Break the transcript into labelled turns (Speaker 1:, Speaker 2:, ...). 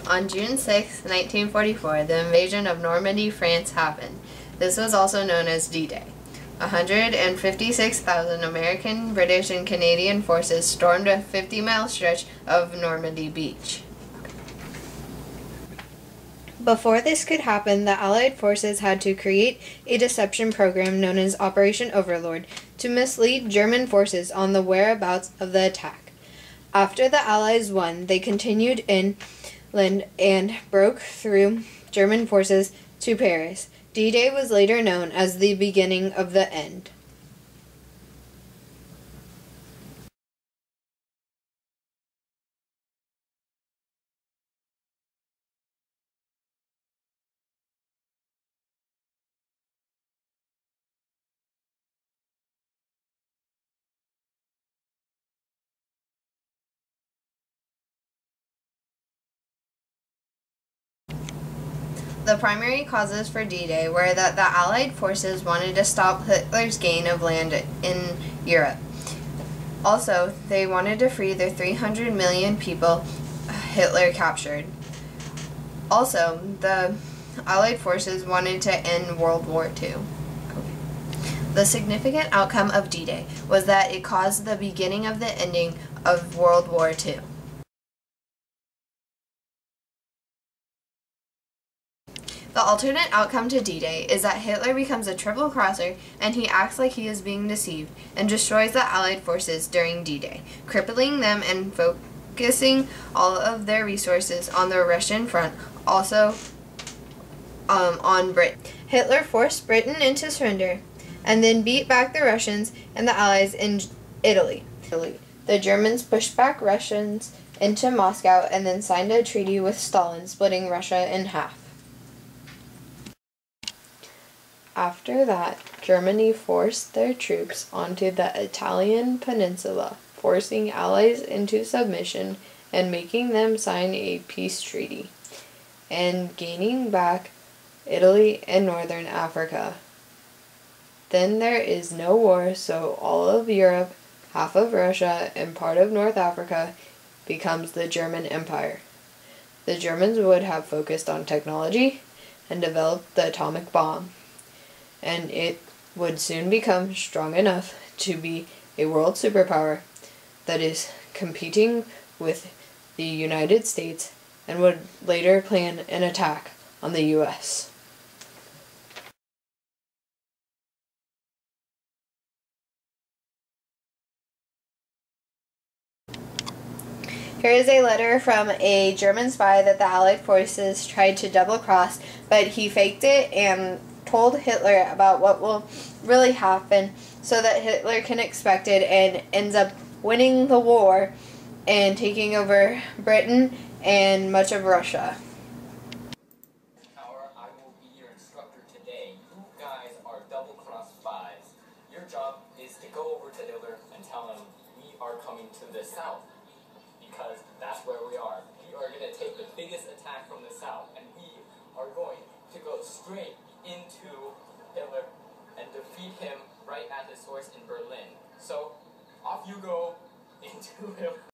Speaker 1: On June 6, 1944, the invasion of Normandy, France happened. This was also known as D-Day. 156,000 American, British, and Canadian forces stormed a 50-mile stretch of Normandy Beach. Before this could happen, the Allied forces had to create a deception program known as Operation Overlord to mislead German forces on the whereabouts of the attack. After the Allies won, they continued inland and broke through German forces to Paris. D-Day was later known as the beginning of the end. The primary causes for D-Day were that the Allied forces wanted to stop Hitler's gain of land in Europe. Also, they wanted to free the 300 million people Hitler captured. Also, the Allied forces wanted to end World War II. The significant outcome of D-Day was that it caused the beginning of the ending of World War II. The alternate outcome to D-Day is that Hitler becomes a triple crosser and he acts like he is being deceived and destroys the Allied forces during D-Day, crippling them and focusing all of their resources on the Russian front, also on Britain. Hitler forced Britain into surrender and then beat back the Russians and the Allies in Italy. The Germans pushed back Russians into Moscow and then signed a treaty with Stalin, splitting Russia in half. After that, Germany forced their troops onto the Italian peninsula, forcing allies into submission and making them sign a peace treaty, and gaining back Italy and northern Africa. Then there is no war, so all of Europe, half of Russia, and part of North Africa becomes the German Empire. The Germans would have focused on technology and developed the atomic bomb, and it would soon become strong enough to be a world superpower that is competing with the United States and would later plan an attack on the U.S. Here is a letter from a German spy that the Allied forces tried to double-cross, but he faked it and told Hitler about what will really happen so that Hitler can expect it and ends up winning the war and taking over Britain and much of Russia.
Speaker 2: I will be your instructor today. You guys are double-cross spies. Your job is to go over to Hitler and tell him we are coming to the south because that's where we are. We are going to take the biggest attack from the south and we are going to go straight into Hitler and defeat him right at his source in Berlin. So, off you go into Hitler.